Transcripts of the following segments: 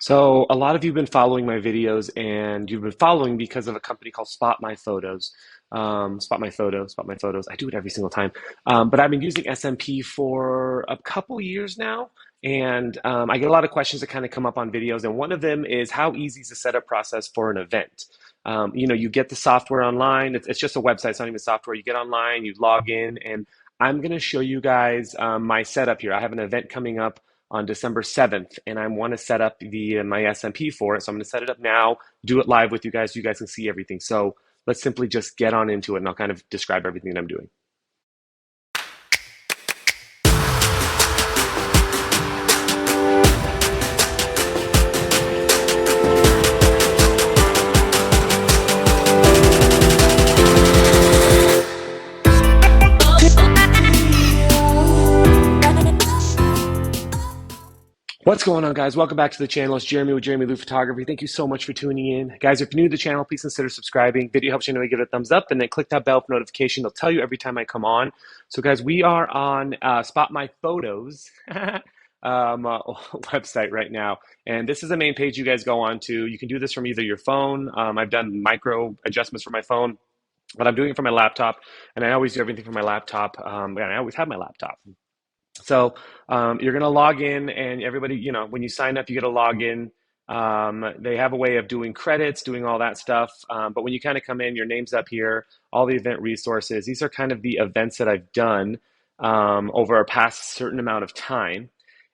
So a lot of you have been following my videos, and you've been following because of a company called SpotMyPhotos. SpotMyPhotos. I do it every single time. But I've been using SMP for a couple years now, and I get a lot of questions that kind of come up on videos. And one of them is how easy is the setup process for an event? You get the software online. It's just a website. It's not even software. You get online, you log in, and I'm going to show you guys my setup here. I have an event coming up on December 7th, and I want to set up the my SMP for it. So I'm going to set it up now, do it live with you guys. So you guys can see everything. So let's simply just get on into it, and I'll kind of describe everything that I'm doing. What's going on, guys? Welcome back to the channel. It's Jeremy with Jeremy Lou Photography. Thank you so much for tuning in. Guys, if you're new to the channel, please consider subscribing. Video helps you know, give it a thumbs up, and then click that bell for notification. It'll tell you every time I come on. So, guys, we are on Spot My Photos website right now. And this is the main page you guys go on to. You can do this from either your phone. I've done micro adjustments for my phone, but I'm doing it from my laptop. And I always do everything from my laptop. And I always have my laptop. So you're going to log in, and everybody, when you sign up, you get a login. They have a way of doing credits, doing all that stuff. But when you kind of come in, your name's up here, all the event resources. These are kind of the events that I've done over a past certain amount of time.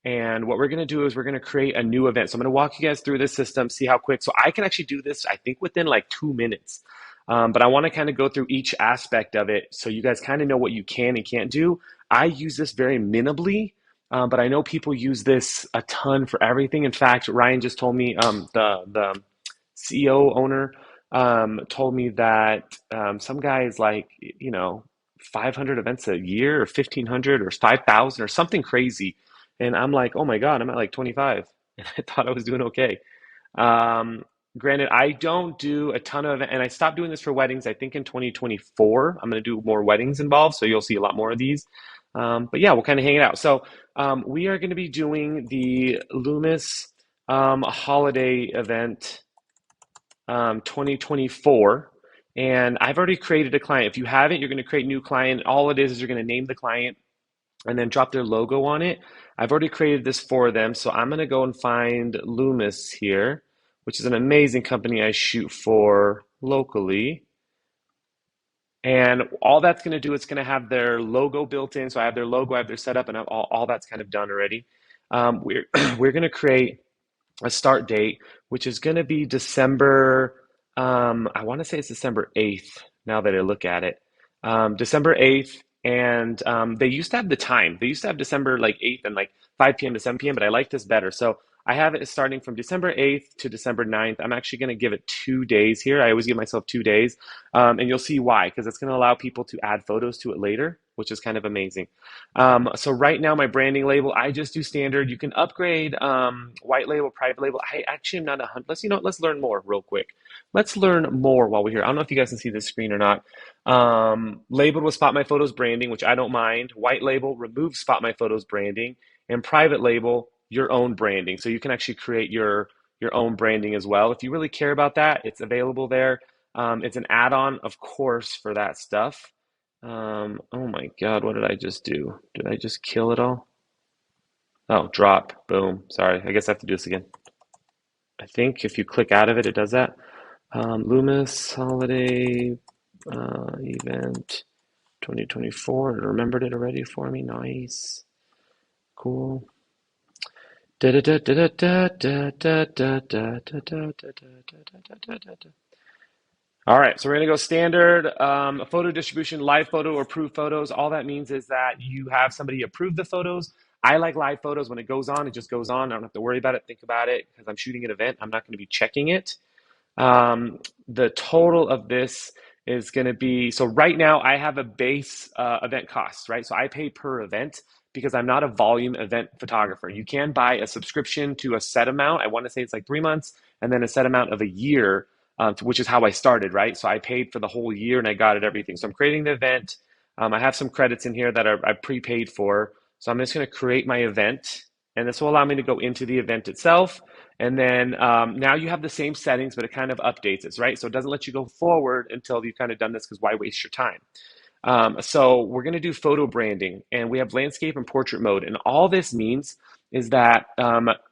And what we're going to do is we're going to create a new event. So I'm going to walk you guys through this system, see how quick. So I can actually do this, I think, within like 2 minutes. But I want to kind of go through each aspect of it so you guys kind of know what you can and can't do. I use this very minimally, but I know people use this a ton for everything. In fact, Ryan just told me, the CEO owner told me that some guy is like, 500 events a year or 1,500 or 5,000 or something crazy. And I'm like, oh my God, I'm at like 25. And I thought I was doing okay. Um, Granted, I don't do a ton of, and I stopped doing this for weddings. I think in 2024, I'm going to do more weddings involved, so you'll see a lot more of these. But yeah, we'll kind of hang it out. So we are going to be doing the Loomis holiday event 2024. And I've already created a client. If you haven't, you're going to create a new client. All it is you're going to name the client and then drop their logo on it. I've already created this for them, so I'm going to go and find Loomis here, which is an amazing company I shoot for locally. And all that's going to do is going to have their logo built in. So I have their logo, I have their setup, and all that's kind of done already. We're going to create a start date, which is going to be December, I want to say it's December 8th, now that I look at it. December 8th, and they used to have the time. They used to have December like 8th and like 5 p.m. to 7 p.m., but I like this better. So I have it starting from December 8th to December 9th. I'm actually going to give it 2 days here. I always give myself 2 days, and you'll see why, because it's going to allow people to add photos to it later, which is kind of amazing. So right now, my branding label, I just do standard. You can upgrade white label, private label. I actually am not 100. Let's learn more real quick. Let's learn more while we're here. I don't know if you guys can see this screen or not. Labeled with Spot My Photos branding, which I don't mind. White label, remove Spot My Photos branding, and private label, your own branding. So you can actually create your own branding as well. If you really care about that, it's available there. It's an add-on, of course, for that stuff. Oh my God, what did I just do? Did I just kill it all? Oh, drop, boom. Sorry, I guess I have to do this again. I think if you click out of it, it does that. Loomis Holiday Event 2024. It remembered it already for me. Nice. Cool. All right, so we're gonna go standard photo distribution, live photo or approved photos. All that means is that you have somebody approve the photos. I like live photos. When it goes on, it just goes on. I don't have to worry about it, think about it, because I'm shooting an event. I'm not going to be checking it. The total of this is going to be, so right now I have a base event cost, right? So I pay per event because I'm not a volume event photographer. You can buy a subscription to a set amount. I want to say it's like 3 months, and then a set amount of a year, which is how I started, right? So I paid for the whole year and I got it everything. So I'm creating the event. I have some credits in here that I prepaid for. So I'm just going to create my event. and this will allow me to go into the event itself. And then now you have the same settings, but it kind of updates it, right? So it doesn't let you go forward until you've kind of done this, because why waste your time? So we're going to do photo branding, and we have landscape and portrait mode. And all this means is that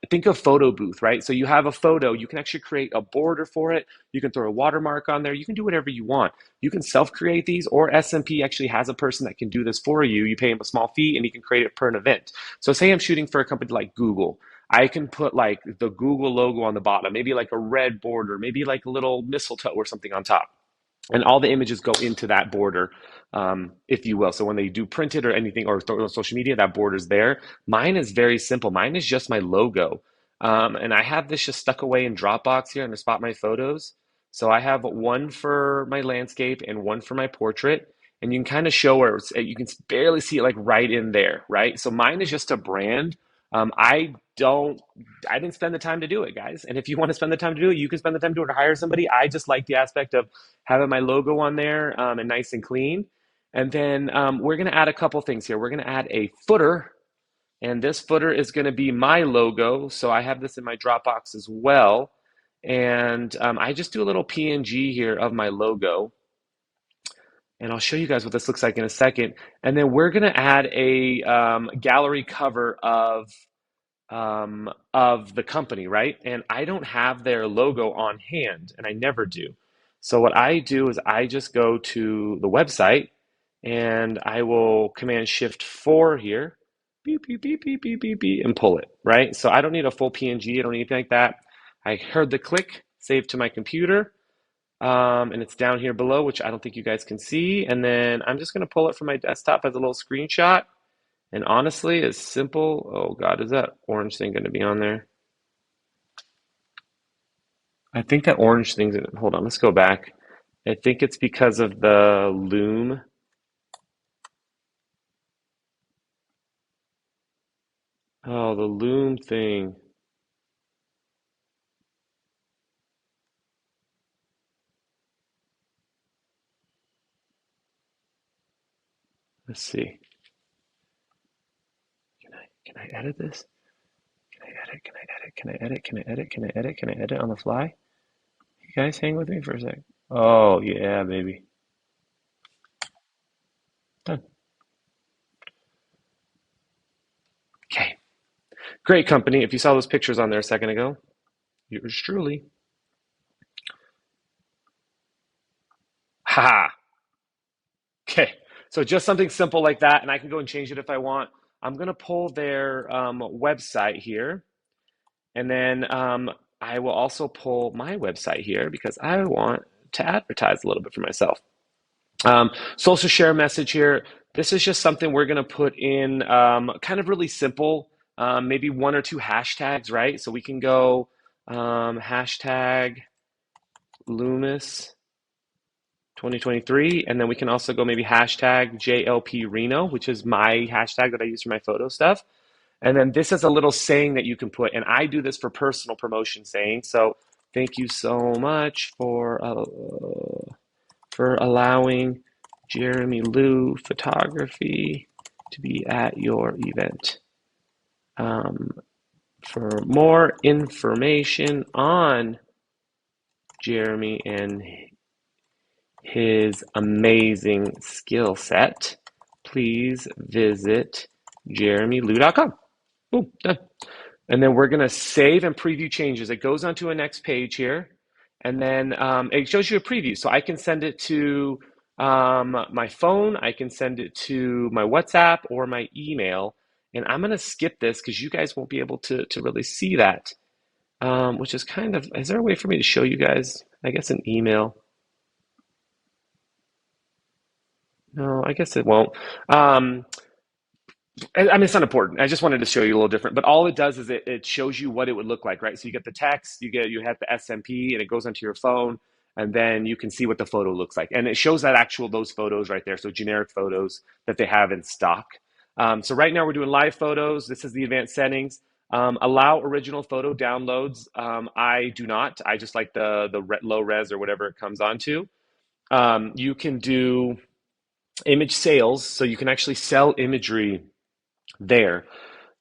think of photo booth, right? So you have a photo, you can actually create a border for it. You can throw a watermark on there. You can do whatever you want. You can self-create these, or SMP actually has a person that can do this for you. You pay him a small fee, and he can create it per an event. So say I'm shooting for a company like Google. I can put like the Google logo on the bottom, maybe like a red border, maybe like a little mistletoe or something on top, and all the images go into that border, if you will. So when they do print it or anything, or throw it on social media, that border's there. Mine is very simple. Mine is just my logo. And I have this just stuck away in Dropbox here under Spot My Photos. So I have one for my landscape and one for my portrait. And you can kind of show where you can barely see it, like right in there, right? So mine is just a brand. Don't I didn't spend the time to do it, guys. And if you want to spend the time to do it, you can spend the time to do it or hire somebody. I just like the aspect of having my logo on there, and nice and clean. And then we're going to add a couple things here. We're going to add a footer, and this footer is going to be my logo. So I have this in my Dropbox as well. And I just do a little PNG here of my logo. And I'll show you guys what this looks like in a second. And then we're going to add a gallery cover of the company, right? And I don't have their logo on hand, and I never do. So what I do is I just go to the website, and I will Command Shift 4 here, beep, beep, beep, beep, beep, beep, beep, and pull it, right? So I don't need a full PNG, I don't need anything like that. I heard the click, save to my computer, and it's down here below, which I don't think you guys can see. And then I'm just gonna pull it from my desktop as a little screenshot. And honestly, it's simple. Oh God, is that orange thing going to be on there? I think that orange thing's in it. Hold on, let's go back. I think it's because of the loom. Oh, the loom thing. Let's see. Can I edit this? Can I edit? Can I edit? Can I edit? Can I edit? Can I edit? Can I edit on the fly? You guys hang with me for a sec. Oh yeah, baby. Done. Okay. Great company. If you saw those pictures on there a second ago, yours truly. Ha. Okay, so just something simple like that, and I can go and change it if I want. I'm gonna pull their website here, and then I will also pull my website here because I want to advertise a little bit for myself. Social share message here. This is just something we're gonna put in, kind of really simple, maybe one or two hashtags, right? So we can go hashtag Loomis 2023, and then we can also go maybe hashtag JLP Reno, which is my hashtag that I use for my photo stuff. And then this is a little saying that you can put, and I do this for personal promotion saying. So thank you so much for allowing Jeremy Lou Photography to be at your event. For more information on Jeremy and his amazing skill set, please visit jeremylou.com. Boom, done. And then we're going to save and preview changes. It goes onto a next page here, and then it shows you a preview. So I can send it to my phone, I can send it to my WhatsApp or my email. And I'm going to skip this because you guys won't be able to really see that, which is kind of, is there a way for me to show you guys? I guess an email. No, I guess it won't. Um, I mean, it's not important. I just wanted to show you a little different. But all it does is it shows you what it would look like, right? So you get the text, you have the SMP, and it goes onto your phone, and then you can see what the photo looks like, and it shows that those photos right there. So generic photos that they have in stock. So right now we're doing live photos. This is the advanced settings. Allow original photo downloads. I do not. I just like the low res or whatever it comes onto. You can do image sales, so you can actually sell imagery there.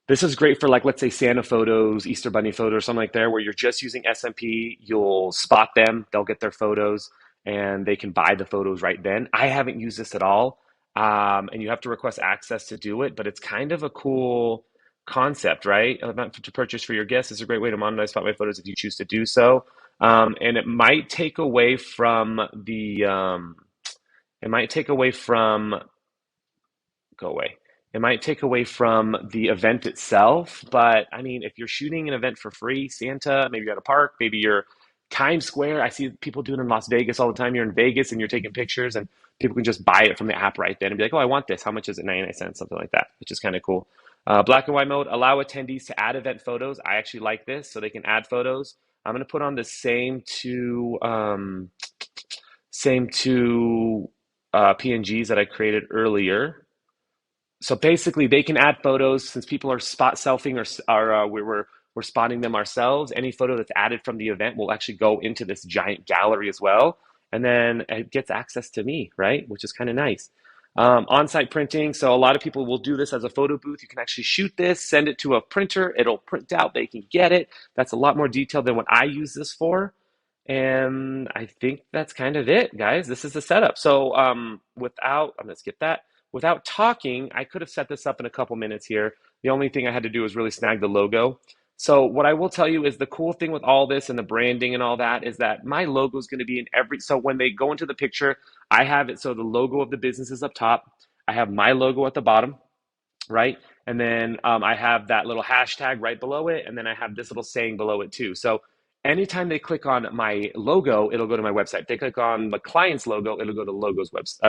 This is great for like, let's say Santa photos, Easter Bunny photos, something like there, where you're just using SMP. You'll spot them, they'll get their photos, and they can buy the photos right then. I haven't used this at all, and you have to request access to do it, but it's kind of a cool concept, right? Not to purchase for your guests is a great way to monetize Spot My Photos if you choose to do so, and it might take away from it might take away from go away. It might take away from the event itself, but I mean, if you're shooting an event for free, Santa, maybe you're at a park, maybe you're Times Square. I see people doing it in Las Vegas all the time. You're in Vegas and you're taking pictures, and people can just buy it from the app right then and be like, oh, I want this. How much is it? 99 cents, something like that, which is kind of cool. Black and white mode, allow attendees to add event photos. I actually like this, so they can add photos. I'm going to put on the same two PNGs that I created earlier. So basically, they can add photos since people are spot selfing or we're spotting them ourselves. Any photo that's added from the event will actually go into this giant gallery as well, and then it gets access to me, right? Which is kind of nice. On-site printing. So a lot of people will do this as a photo booth. You can actually shoot this, send it to a printer. It'll print out. They can get it. That's a lot more detailed than what I use this for. And I think that's kind of it, guys. This is the setup. So I'm gonna skip that. Without talking, I could have set this up in a couple minutes here. The only thing I had to do was really snag the logo. So what I will tell you is the cool thing with all this and the branding and all that is that my logo is going to be in every, so when they go into the picture, I have it so the logo of the business is up top. I have my logo at the bottom, right? And then I have that little hashtag right below it, and then I have this little saying below it too. So anytime they click on my logo, it'll go to my website. If they click on the client's logo, it'll go to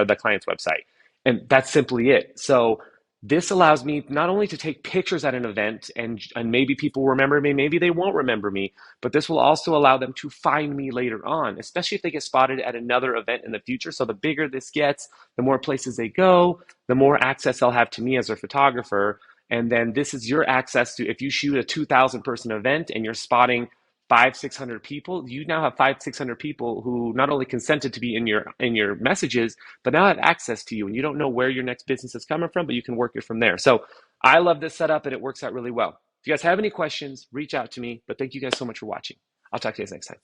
the client's website, and that's simply it. So this allows me not only to take pictures at an event and maybe people remember me, maybe they won't remember me, but this will also allow them to find me later on, especially if they get spotted at another event in the future. So the bigger this gets, the more places they go, the more access they'll have to me as a photographer. And then this is your access to, if you shoot a 2,000 person event and you're spotting 500-600 people, you now have 500-600 people who not only consented to be in your messages, but now have access to you, and you don't know where your next business is coming from, but you can work it from there. So I love this setup, and it works out really well. If you guys have any questions, reach out to me. But thank you guys so much for watching. I'll talk to you guys next time.